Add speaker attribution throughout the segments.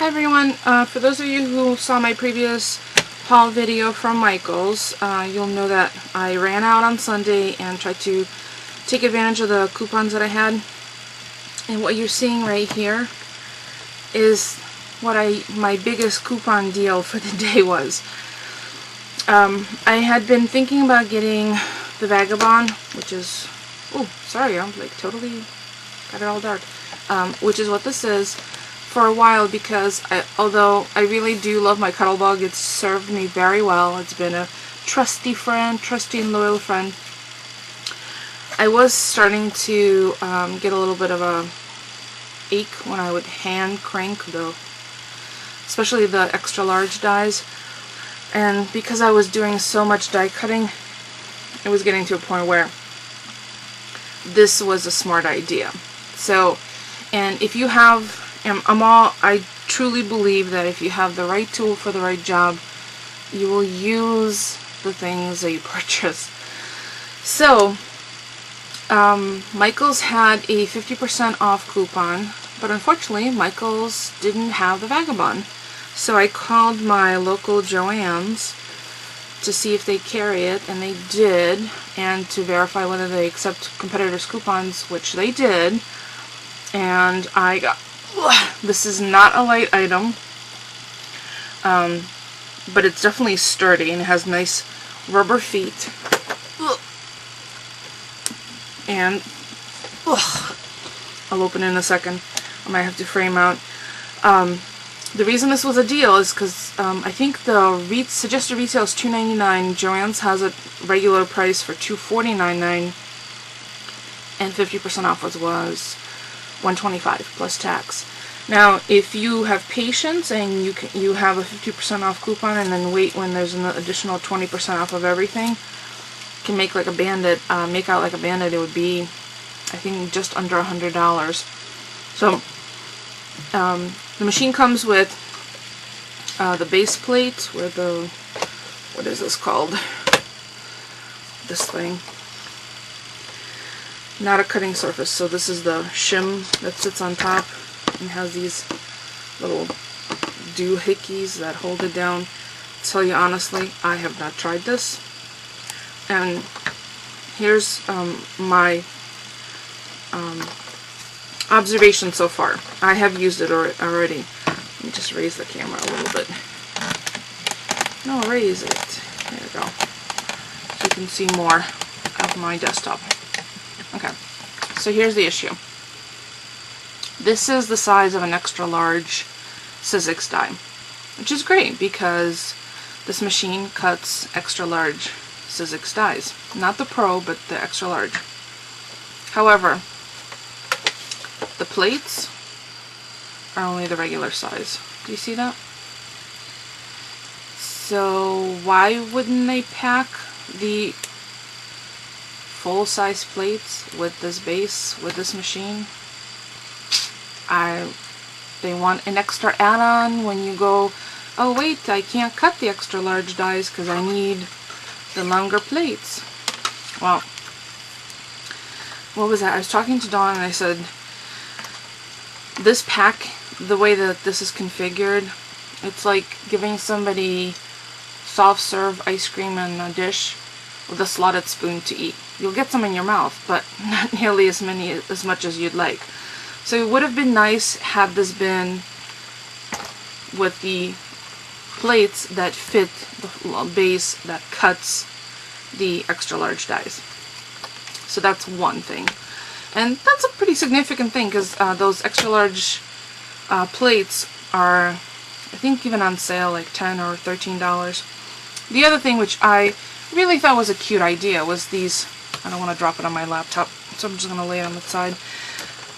Speaker 1: Hi everyone, for those of you who saw my previous haul video from Michaels, you'll know that I ran out on Sunday and tried to take advantage of the coupons that I had. And what you're seeing right here is what my biggest coupon deal for the day was. I had been thinking about getting the Vagabond, which is, oh sorry, I'm like totally got it all dark, which is what this is, for a while, because although I really do love my Cuddlebug, it's served me very well. It's been a trusty friend, trusty and loyal friend. I was starting to get a little bit of a ache when I would hand crank especially the extra large dies, and because I was doing so much die cutting, it was getting to a point where this was a smart idea. So, and if you have, I truly believe that if you have the right tool for the right job, you will use the things that you purchase. So, Michaels had a 50% off coupon, but unfortunately Michaels didn't have the Vagabond. So I called my local Joann's to see if they carry it, and they did, and to verify whether they accept competitors' coupons, which they did. And I got, this is not a light item, but it's definitely sturdy and it has nice rubber feet. And I'll open it in a second. I might have to frame out. The reason this was a deal is because I think the suggested retail is $2.99. Joann's has a regular price for $2.49.9, and 50% off was $125 plus tax. Now, if you have patience and you have a 50% off coupon, and then wait when there's an additional 20% off of everything, can make like a bandit, make out like a bandit, it would be, I think, just under $100. So, the machine comes with the base plate, where what is this called? This thing. Not a cutting surface, so this is the shim that sits on top and has these little doohickeys that hold it down. To tell you honestly, I have not tried this. And here's my observation so far. I have used it already. Let me just raise the camera a little bit. No, raise it. There we go. So you can see more of my desktop. Okay, so here's the issue. This is the size of an extra large Sizzix die, which is great because this machine cuts extra large Sizzix dies. Not the Pro, but the extra large. However, the plates are only the regular size. Do you see that? So why wouldn't they pack the full-size plates with this base, with this machine? They want an extra add-on when you go, oh wait, I can't cut the extra large dies because I need the longer plates. Well, what was that? I was talking to Dawn and I said, this pack, the way that this is configured, it's like giving somebody soft serve ice cream in a dish with a slotted spoon to eat. You'll get some in your mouth, but not nearly as much as you'd like. So it would have been nice had this been with the plates that fit the base that cuts the extra large dies. So that's one thing. And that's a pretty significant thing, because those extra large plates are, I think, even on sale like $10 or $13. The other thing which I really thought was a cute idea was these, I don't want to drop it on my laptop, so I'm just going to lay it on the side,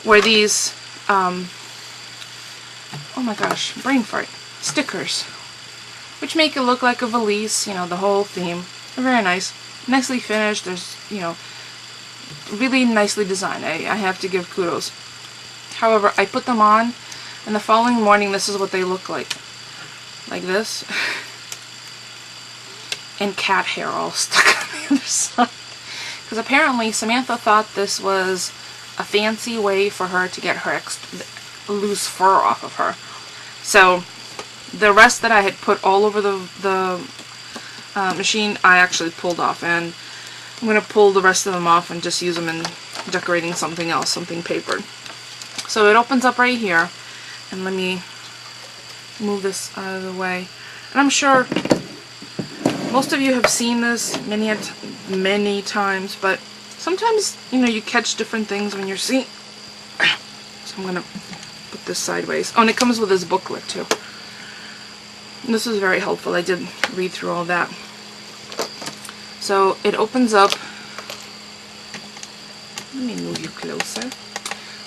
Speaker 1: where these, oh my gosh, brain fart, stickers, which make it look like a valise, you know, the whole theme. They're very nice, nicely finished, there's, you know, really nicely designed. I have to give kudos. However, I put them on, and the following morning this is what they look like this. And cat hair all stuck on the other side. Because apparently Samantha thought this was a fancy way for her to get her loose fur off of her. So the rest that I had put all over the machine, I actually pulled off, and I'm going to pull the rest of them off and just use them in decorating something else, something papered. So it opens up right here, and let me move this out of the way. And I'm sure most of you have seen this many times, but sometimes, you know, you catch different things when you're seeing. So I'm going to put this sideways. Oh, and it comes with this booklet too. And this was very helpful. I did read through all that. So it opens up. Let me move you closer.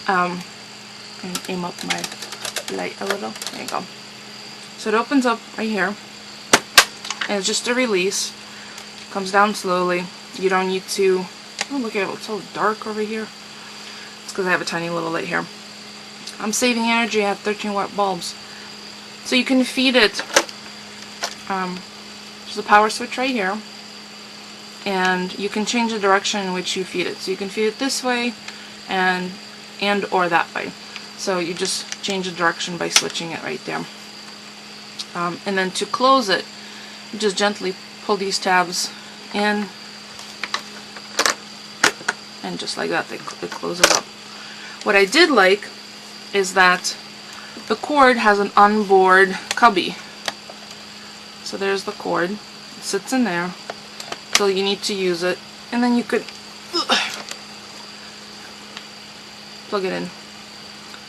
Speaker 1: And aim up my light a little. There you go. So it opens up right here. And it's just a release. Comes down slowly. You don't need to. Oh, look at it. It's so dark over here. It's because I have a tiny little light here. I'm saving energy. I have 13 watt bulbs. So you can feed it. There's a power switch right here. And you can change the direction in which you feed it. So you can feed it this way and or that way. So you just change the direction by switching it right there. And then to close it, you just gently pull these tabs in, and just like that, it closes up. What I did like is that the cord has an onboard cubby. So there's the cord. It sits in there till you need to use it, and then you could plug it in.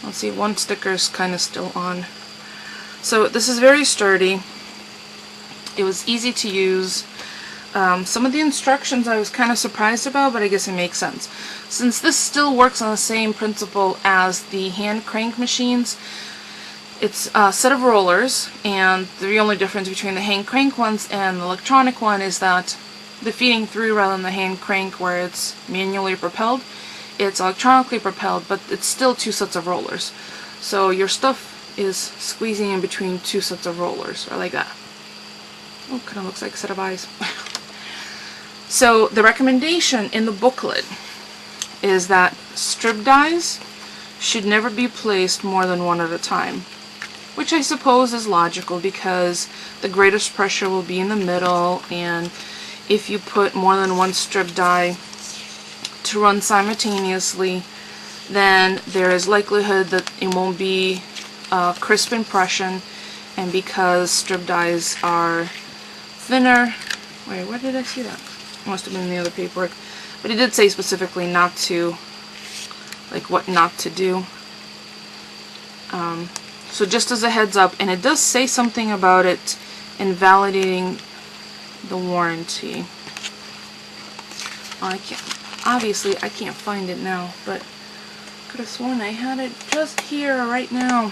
Speaker 1: Let's see, one sticker is kind of still on. So this is very sturdy. It was easy to use. Some of the instructions I was kind of surprised about, but I guess it makes sense. Since this still works on the same principle as the hand crank machines, it's a set of rollers, and the only difference between the hand crank ones and the electronic one is that the feeding through, rather than the hand crank where it's manually propelled, it's electronically propelled, but it's still two sets of rollers. So your stuff is squeezing in between two sets of rollers, or like that. Oh, kind of looks like a set of eyes. So the recommendation in the booklet is that strip dies should never be placed more than one at a time, which I suppose is logical because the greatest pressure will be in the middle, and if you put more than one strip die to run simultaneously, then there is likelihood that it won't be a crisp impression, and because strip dies are thinner. Wait, where did I see that? It must have been in the other paperwork. But it did say specifically not to, like what not to do. So just as a heads up, and it does say something about it invalidating the warranty. Obviously I can't find it now, but I could have sworn I had it just here right now.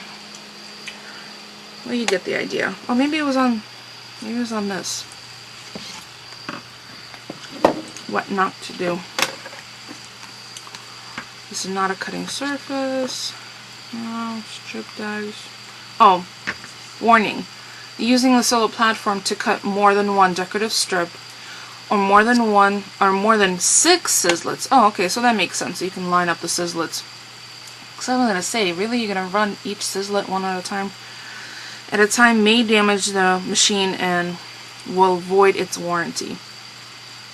Speaker 1: Well, you get the idea. Or maybe it was on this. What not to do. This is not a cutting surface. No, strip dies. Oh, warning. Using the solo platform to cut more than one decorative strip, or more than 6 sizzlets. Oh, okay, so that makes sense. So you can line up the sizzlets. Because I was going to say, really, you're going to run each sizzlet one at a time? At a time may damage the machine and will void its warranty.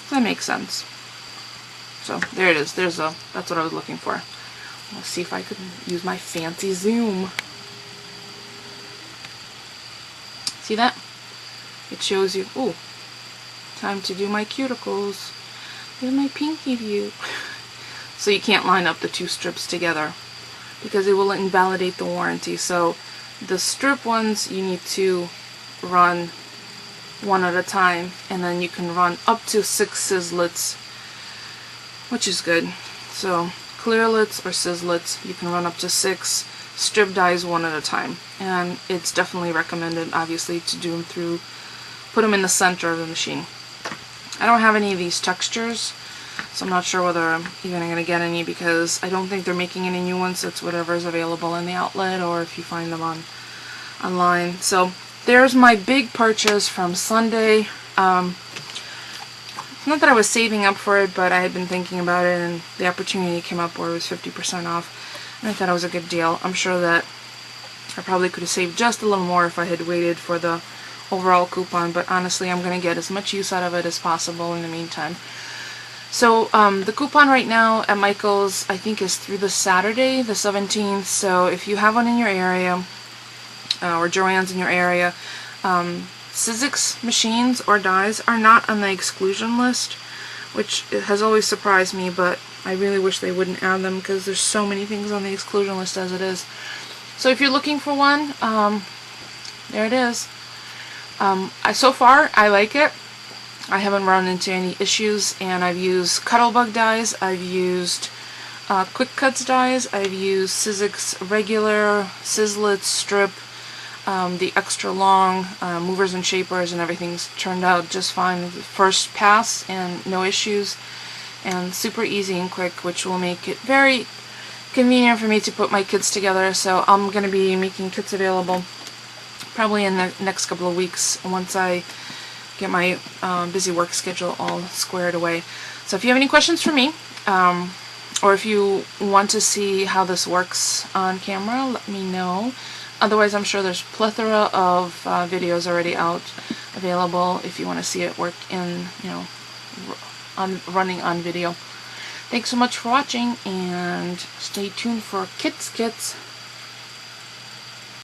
Speaker 1: That makes sense. So there it is. That's what I was looking for. Let's see if I could use my fancy zoom. See that? It shows you. Ooh, time to do my cuticles. There's my pinky view. So you can't line up the two strips together because it will invalidate the warranty. So the strip ones you need to run one at a time, and then you can run up to 6 sizzlets, which is good. So clearlets or sizzlets, you can run up to 6. Strip dies one at a time, and it's definitely recommended, obviously, to do them put them in the center of the machine. I don't have any of these textures, so I'm not sure whether I'm even going to get any, because I don't think they're making any new ones. It's whatever is available in the outlet, or if you find them online. So there's my big purchase from Sunday. Not that I was saving up for it, but I had been thinking about it, and the opportunity came up where it was 50% off, and I thought it was a good deal. I'm sure that I probably could have saved just a little more if I had waited for the overall coupon, but honestly I'm going to get as much use out of it as possible in the meantime. So the coupon right now at Michael's I think is through the Saturday, the 17th, so if you have one in your area, or Joann's in your area, Sizzix machines or dies are not on the exclusion list, which has always surprised me, but I really wish they wouldn't add them because there's so many things on the exclusion list as it is. So if you're looking for one, there it is. So far, I like it. I haven't run into any issues, and I've used Cuttlebug dies, I've used Quick Cuts dies, I've used Sizzix regular, Sizzlitz strip, the extra long movers and shapers, and everything's turned out just fine. First pass and no issues, and super easy and quick, which will make it very convenient for me to put my kits together. So I'm going to be making kits available probably in the next couple of weeks once I get my busy work schedule all squared away. So if you have any questions for me, or if you want to see how this works on camera, let me know. Otherwise, I'm sure there's plethora of videos already out available if you want to see it work in, running on video. Thanks so much for watching, and stay tuned for Kits.